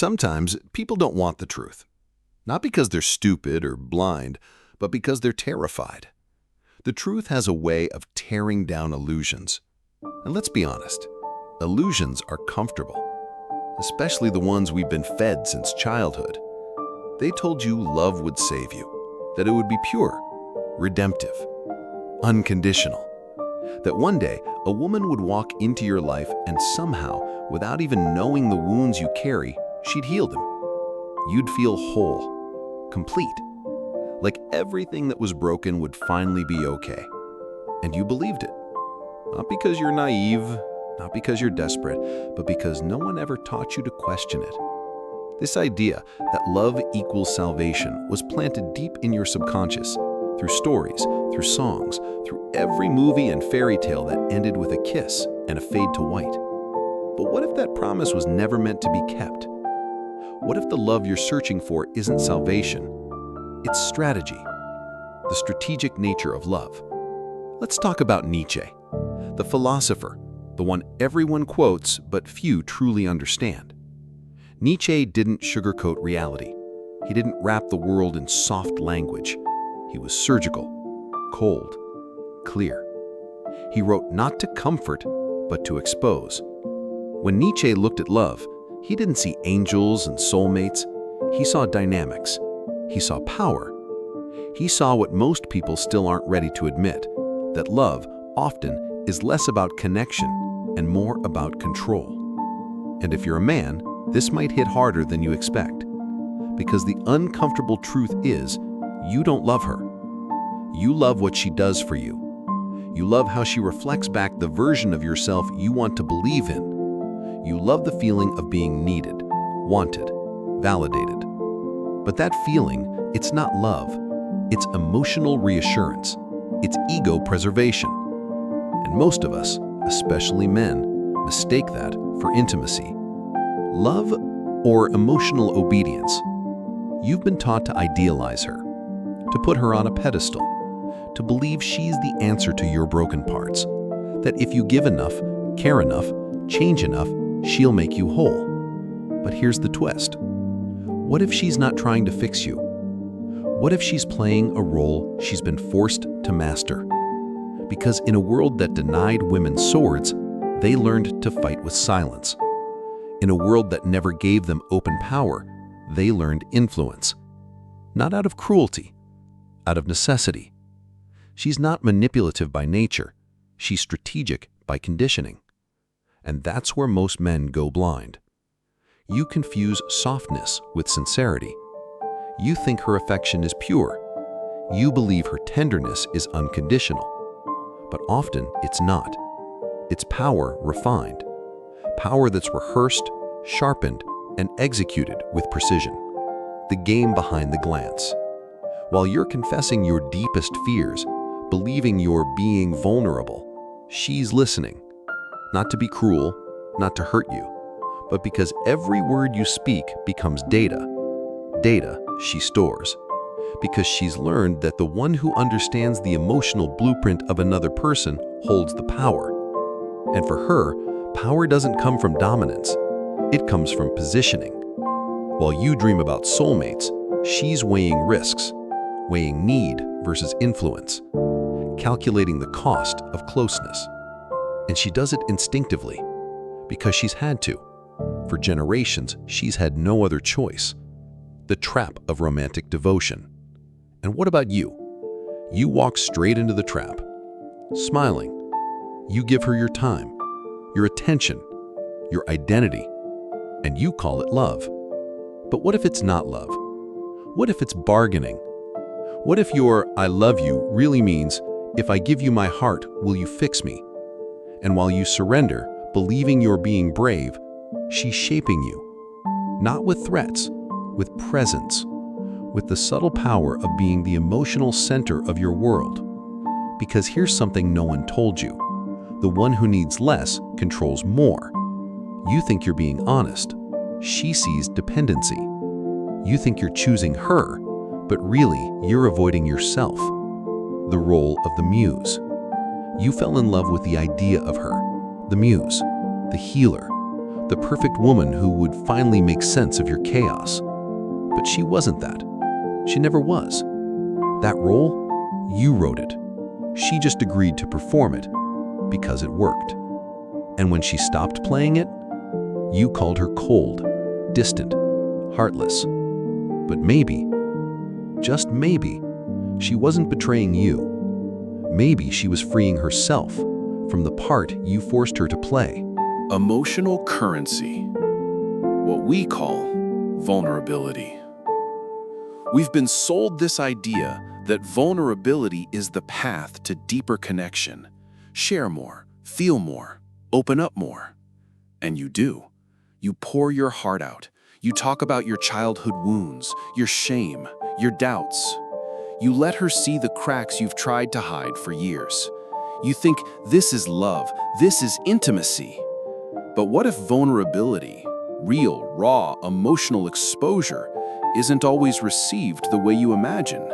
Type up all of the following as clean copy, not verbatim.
Sometimes people don't want the truth, not because they're stupid or blind, but because they're terrified. The truth has a way of tearing down illusions. And let's be honest, illusions are comfortable, especially the ones we've been fed since childhood. They told you love would save you, that it would be pure, redemptive, unconditional, that one day a woman would walk into your life and somehow, without even knowing the wounds you carry, she'd heal them. You'd feel whole, complete, like everything that was broken would finally be okay. And you believed it. Not because you're naive, not because you're desperate, but because no one ever taught you to question it. This idea that love equals salvation was planted deep in your subconscious, through stories, through songs, through every movie and fairy tale that ended with a kiss and a fade to white. But what if that promise was never meant to be kept? What if the love you're searching for isn't salvation? It's strategy, the strategic nature of love. Let's talk about Nietzsche, the philosopher, the one everyone quotes but few truly understand. Nietzsche didn't sugarcoat reality. He didn't wrap the world in soft language. He was surgical, cold, clear. He wrote not to comfort, but to expose. When Nietzsche looked at love, he didn't see angels and soulmates. He saw dynamics. He saw power. He saw what most people still aren't ready to admit, that love often is less about connection and more about control. And if you're a man, this might hit harder than you expect, because the uncomfortable truth is you don't love her. You love what she does for you. You love how she reflects back the version of yourself you want to believe in. You love the feeling of being needed, wanted, validated. But that feeling, it's not love. It's emotional reassurance. It's ego preservation. And most of us, especially men, mistake that for intimacy. Love or emotional obedience. You've been taught to idealize her, to put her on a pedestal, to believe she's the answer to your broken parts, that if you give enough, care enough, change enough, she'll make you whole. But here's the twist. What if she's not trying to fix you? What if she's playing a role she's been forced to master? Because in a world that denied women swords, they learned to fight with silence. In a world that never gave them open power, they learned influence. Not out of cruelty, out of necessity. She's not manipulative by nature. She's strategic by conditioning. And that's where most men go blind. You confuse softness with sincerity. You think her affection is pure. You believe her tenderness is unconditional. But often it's not. It's power refined. Power that's rehearsed, sharpened, and executed with precision. The game behind the glance. While you're confessing your deepest fears, believing you're being vulnerable, she's listening. Not to be cruel, not to hurt you, but because every word you speak becomes data. Data she stores. Because she's learned that the one who understands the emotional blueprint of another person holds the power. And for her, power doesn't come from dominance. It comes from positioning. While you dream about soulmates, she's weighing risks, weighing need versus influence, calculating the cost of closeness. And she does it instinctively, because she's had to. For generations, she's had no other choice. The trap of romantic devotion. And what about you? You walk straight into the trap, smiling. You give her your time, your attention, your identity, and you call it love. But what if it's not love? What if it's bargaining? What if your "I love you" really means, if I give you my heart, will you fix me? And while you surrender, believing you're being brave, she's shaping you. Not with threats, with presence, with the subtle power of being the emotional center of your world. Because here's something no one told you. The one who needs less controls more. You think you're being honest. She sees dependency. You think you're choosing her, but really you're avoiding yourself. The role of the muse. You fell in love with the idea of her, the muse, the healer, the perfect woman who would finally make sense of your chaos. But she wasn't that. She never was. That role, you wrote it. She just agreed to perform it because it worked. And when she stopped playing it, you called her cold, distant, heartless. But maybe, just maybe, she wasn't betraying you. Maybe she was freeing herself from the part you forced her to play. Emotional currency, what we call vulnerability. We've been sold this idea that vulnerability is the path to deeper connection. Share more, feel more, open up more. And you do. You pour your heart out. You talk about your childhood wounds, your shame, your doubts. You let her see the cracks you've tried to hide for years. You think this is love, this is intimacy. But what if vulnerability, real, raw, emotional exposure, isn't always received the way you imagine?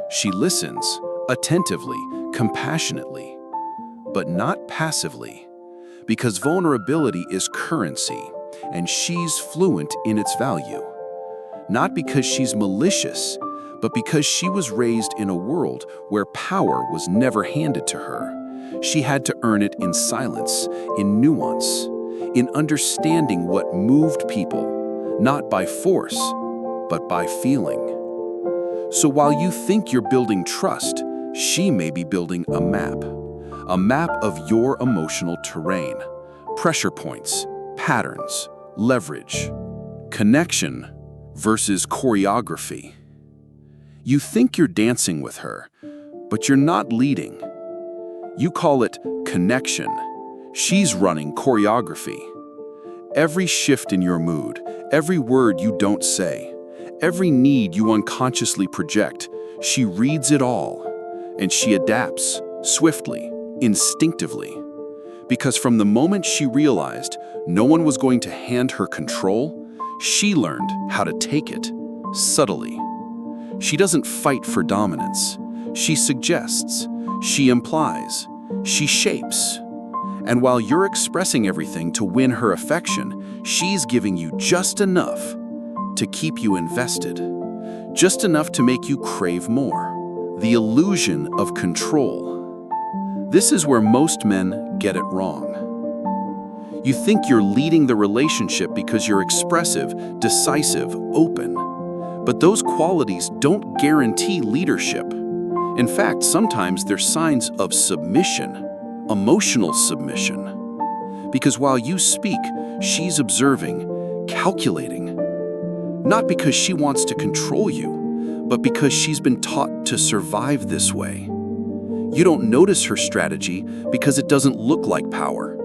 She listens, attentively, compassionately, but not passively. Because vulnerability is currency, and she's fluent in its value. Not because she's malicious, but because she was raised in a world where power was never handed to her. She had to earn it in silence, in nuance, in understanding what moved people, not by force, but by feeling. So while you think you're building trust, she may be building a map of your emotional terrain, pressure points, patterns, leverage, connection versus choreography. You think you're dancing with her, but you're not leading. You call it connection. She's running choreography. Every shift in your mood, every word you don't say, every need you unconsciously project, she reads it all, and she adapts swiftly, instinctively. Because from the moment she realized no one was going to hand her control, she learned how to take it subtly. She doesn't fight for dominance. She suggests, she implies, she shapes. And while you're expressing everything to win her affection, she's giving you just enough to keep you invested, just enough to make you crave more. The illusion of control. This is where most men get it wrong. You think you're leading the relationship because you're expressive, decisive, open. But those qualities don't guarantee leadership. In fact, sometimes they're signs of submission, emotional submission. Because while you speak, she's observing, calculating. Not because she wants to control you, but because she's been taught to survive this way. You don't notice her strategy because it doesn't look like power.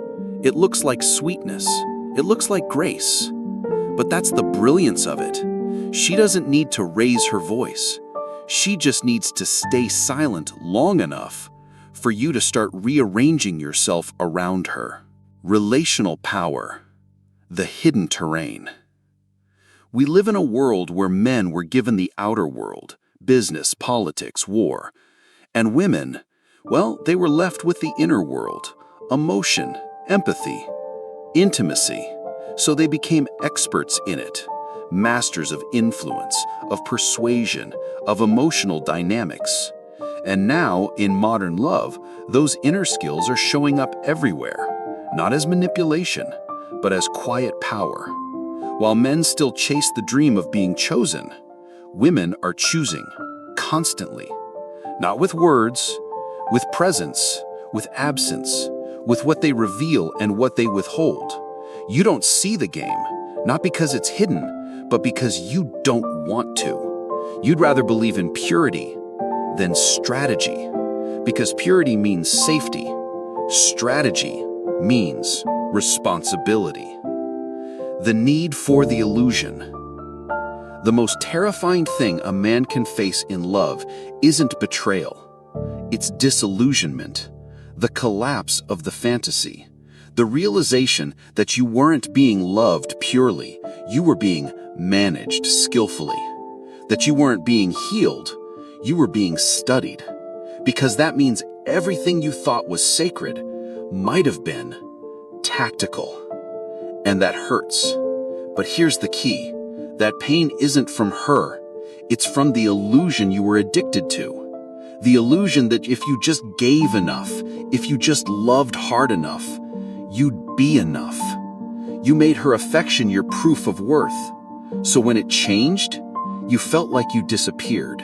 It looks like sweetness. It looks like grace. But that's the brilliance of it. She doesn't need to raise her voice. She just needs to stay silent long enough for you to start rearranging yourself around her. Relational power, the hidden terrain. We live in a world where men were given the outer world, business, politics, war. And women, well, they were left with the inner world, emotion, empathy, intimacy. So they became experts in it, masters of influence, of persuasion, of emotional dynamics. And now, in modern love, those inner skills are showing up everywhere, not as manipulation, but as quiet power. While men still chase the dream of being chosen, women are choosing constantly. Not with words, with presence, with absence, with what they reveal and what they withhold. You don't see the game, not because it's hidden, but because you don't want to. You'd rather believe in purity than strategy, because purity means safety. Strategy means responsibility. The need for the illusion. The most terrifying thing a man can face in love isn't betrayal. It's disillusionment, the collapse of the fantasy, the realization that you weren't being loved purely, you were being managed skillfully, that you weren't being healed, you were being studied, because that means everything you thought was sacred might have been tactical. And that hurts. But here's the key. That pain isn't from her. It's from the illusion you were addicted to. The illusion that if you just gave enough, if you just loved hard enough, you'd be enough. You made her affection your proof of worth. So when it changed, you felt like you disappeared.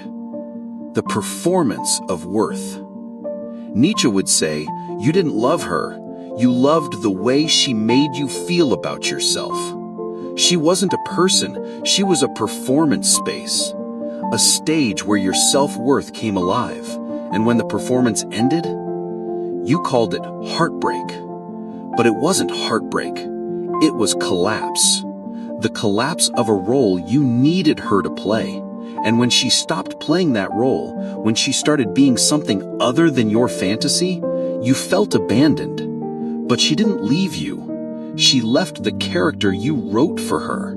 The performance of worth. Nietzsche would say, you didn't love her. You loved the way she made you feel about yourself. She wasn't a person, she was a performance space. A stage where your self-worth came alive. And when the performance ended, you called it heartbreak. But it wasn't heartbreak. It was collapse. The collapse of a role you needed her to play. And when she stopped playing that role, when she started being something other than your fantasy, you felt abandoned. But she didn't leave you. She left the character you wrote for her.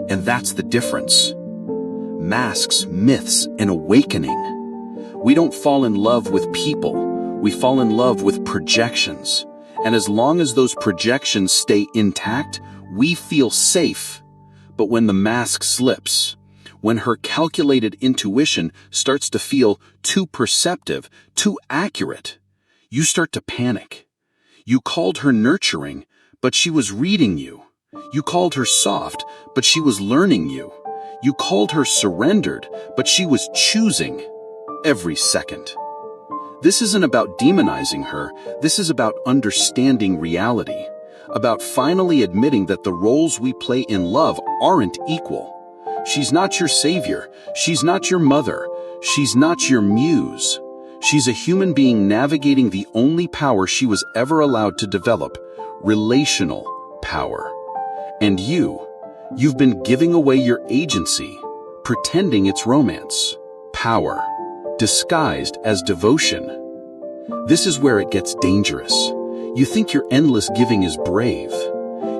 And that's the difference. Masks, myths, and awakening. We don't fall in love with people. We fall in love with projections. And as long as those projections stay intact, we feel safe. But when the mask slips, when her calculated intuition starts to feel too perceptive, too accurate, you start to panic. You called her nurturing, but she was reading you. You called her soft, but she was learning you. You called her surrendered, but she was choosing every second. This isn't about demonizing her. This is about understanding reality, about finally admitting that the roles we play in love aren't equal. She's not your savior. She's not your mother. She's not your muse. She's a human being navigating the only power she was ever allowed to develop, relational power. And you've been giving away your agency, pretending it's romance, power, disguised as devotion. This is where it gets dangerous. You think your endless giving is brave.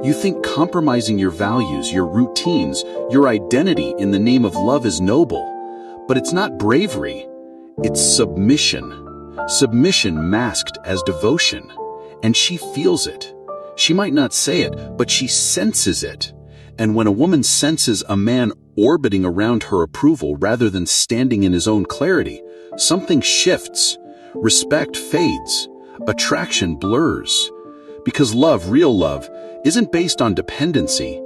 You think compromising your values, your routines, your identity in the name of love is noble. But it's not bravery. It's submission. Submission masked as devotion. And she feels it. She might not say it, but she senses it. And when a woman senses a man orbiting around her approval rather than standing in his own clarity, something shifts. Respect fades. Attraction blurs. Because love, real love, isn't based on dependency.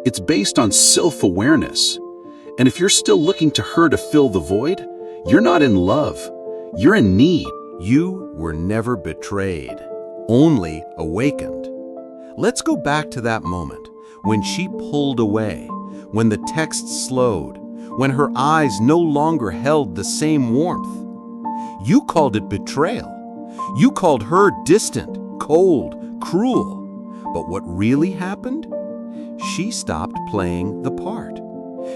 It's based on self-awareness. And if you're still looking to her to fill the void, you're not in love. You're in need. You were never betrayed, only awakened. Let's go back to that moment when she pulled away, when the text slowed, when her eyes no longer held the same warmth. You called it betrayal. You called her distant, cold, cruel. But what really happened? She stopped playing the part.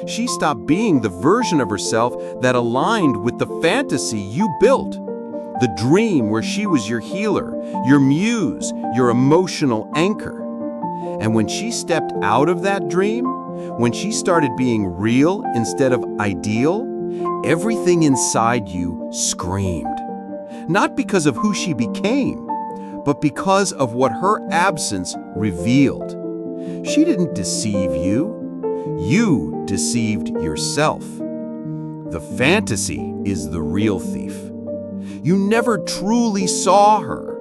She stopped being the version of herself that aligned with the fantasy you built. The dream where she was your healer, your muse, your emotional anchor. And when she stepped out of that dream, when she started being real instead of ideal, everything inside you screamed. Not because of who she became, but because of what her absence revealed. She didn't deceive you. You deceived yourself. The fantasy is the real thief. You never truly saw her.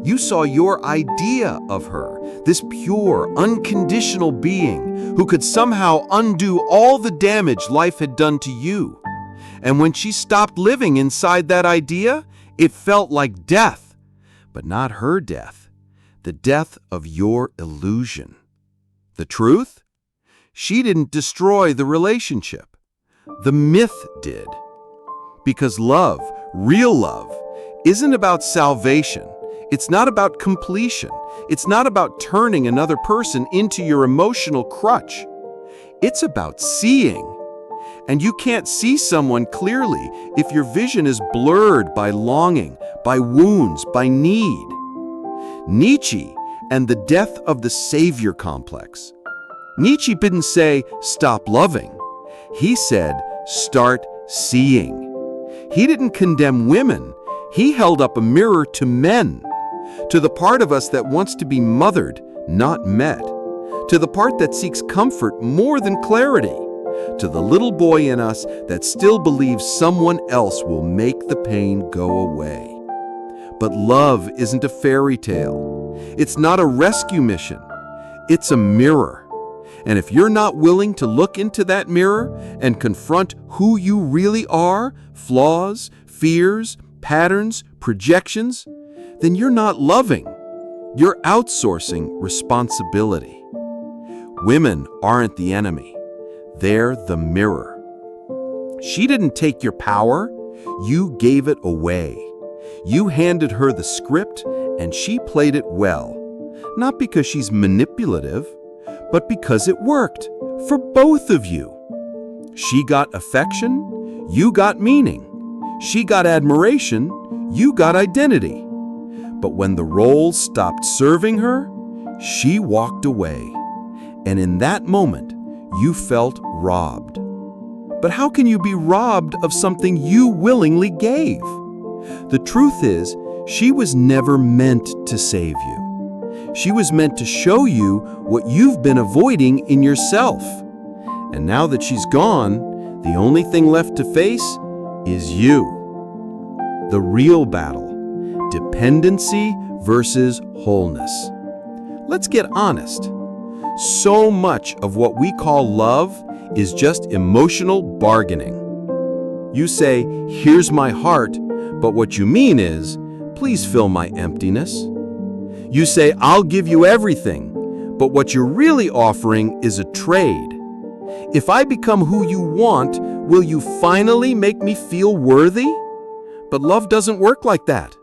You saw your idea of her, this pure, unconditional being who could somehow undo all the damage life had done to you. And when she stopped living inside that idea, it felt like death. But not her death, the death of your illusion. The truth? She didn't destroy the relationship. The myth did. Because love, real love, isn't about salvation. It's not about completion. It's not about turning another person into your emotional crutch. It's about seeing. And you can't see someone clearly if your vision is blurred by longing, by wounds, by need. Nietzsche and the death of the savior complex. Nietzsche didn't say, stop loving. He said, start seeing. He didn't condemn women. He held up a mirror to men, to the part of us that wants to be mothered, not met, to to the part that seeks comfort more than clarity, to the little boy in us that still believes someone else will make the pain go away. But love isn't a fairy tale. It's not a rescue mission. It's a mirror. And if you're not willing to look into that mirror and confront who you really are, flaws, fears, patterns, projections, then you're not loving. You're outsourcing responsibility. Women aren't the enemy. They're the mirror. She didn't take your power. You gave it away. You handed her the script, and she played it well. Not because she's manipulative, but because it worked for both of you. She got affection, you got meaning. She got admiration, you got identity. But when the roles stopped serving her, she walked away. And in that moment, you felt robbed. But how can you be robbed of something you willingly gave? The truth is, she was never meant to save you. She was meant to show you what you've been avoiding in yourself. And now that she's gone, the only thing left to face is you. The real battle, dependency versus wholeness. Let's get honest. So much of what we call love is just emotional bargaining. You say, "Here's my heart," but what you mean is, "Please fill my emptiness." You say, "I'll give you everything," but what you're really offering is a trade. If I become who you want, will you finally make me feel worthy? But love doesn't work like that.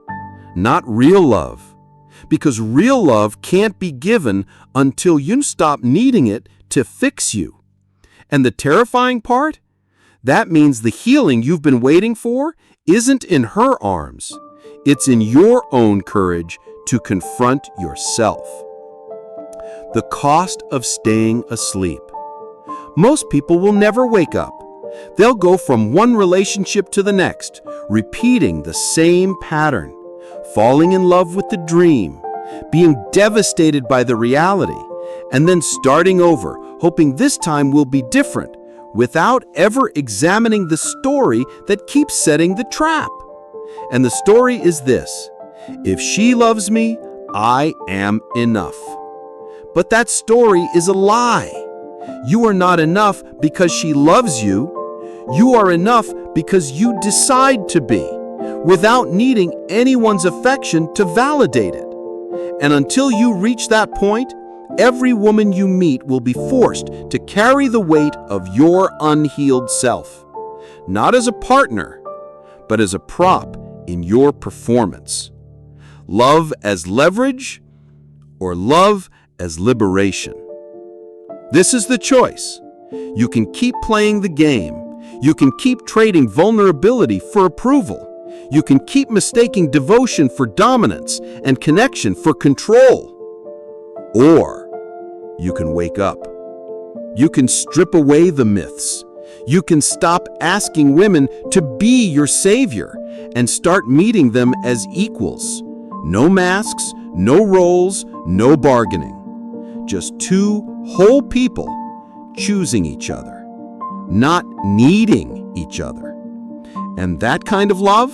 Not real love. Because real love can't be given until you stop needing it to fix you. And the terrifying part? That means the healing you've been waiting for isn't in her arms. It's in your own courage to confront yourself. The cost of staying asleep. Most people will never wake up. They'll go from one relationship to the next, repeating the same pattern, falling in love with the dream, being devastated by the reality, and then starting over, hoping this time will be different, without ever examining the story that keeps setting the trap. And the story is this: if she loves me, I am enough. But that story is a lie. You are not enough because she loves you. You are enough because you decide to be, without needing anyone's affection to validate it. And until you reach that point, every woman you meet will be forced to carry the weight of your unhealed self, not as a partner, but as a prop in your performance. Love as leverage or love as liberation? This is the choice. You can keep playing the game. You can keep trading vulnerability for approval. You can keep mistaking devotion for dominance and connection for control. Or you can wake up. You can strip away the myths. You can stop asking women to be your savior and start meeting them as equals. No masks, no roles, no bargaining. Just two whole people choosing each other, not needing each other. And that kind of love,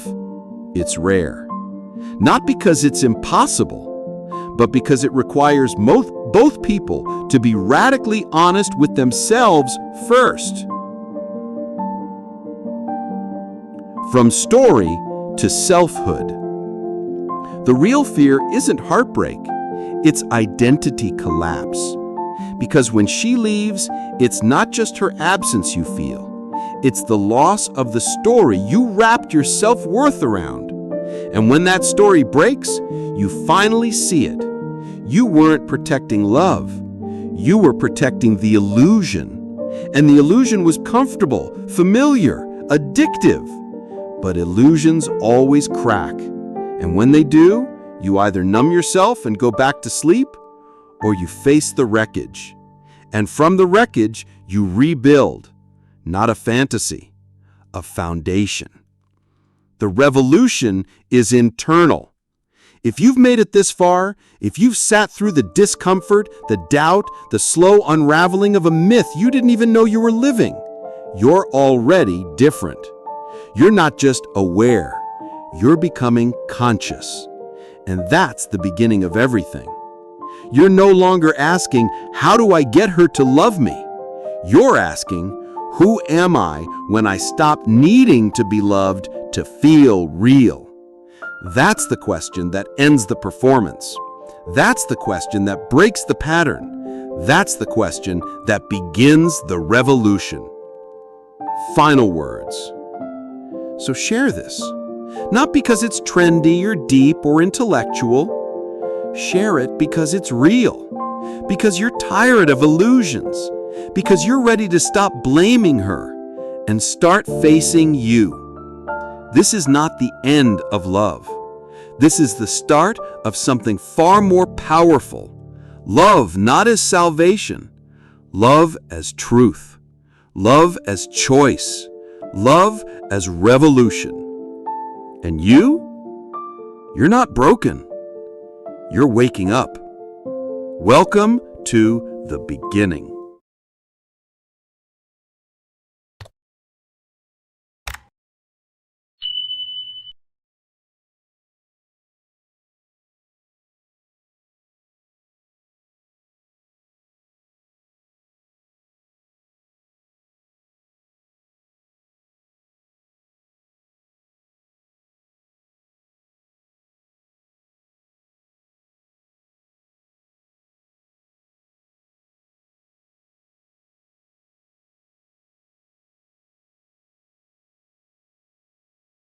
it's rare. Not because it's impossible, but because it requires both people to be radically honest with themselves first. From story to selfhood. The real fear isn't heartbreak, it's identity collapse. Because when she leaves, it's not just her absence you feel. It's the loss of the story you wrapped your self-worth around. And when that story breaks, you finally see it. You weren't protecting love. You were protecting the illusion. And the illusion was comfortable, familiar, addictive. But illusions always crack. And when they do, you either numb yourself and go back to sleep, or you face the wreckage. And from the wreckage, you rebuild. Not a fantasy, a foundation. The revolution is internal. If you've made it this far, if you've sat through the discomfort, the doubt, the slow unraveling of a myth you didn't even know you were living, you're already different. You're not just aware, you're becoming conscious. And that's the beginning of everything. You're no longer asking, how do I get her to love me? You're asking, who am I when I stop needing to be loved to feel real? That's the question that ends the performance. That's the question that breaks the pattern. That's the question that begins the revolution. Final words. So share this. Not because it's trendy or deep or intellectual. Share it because it's real. Because you're tired of illusions. Because you're ready to stop blaming her and start facing you. This is not the end of love. This is the start of something far more powerful. Love not as salvation. Love as truth. Love as choice. Love as revolution. And you're not broken. You're waking up. Welcome to the beginning.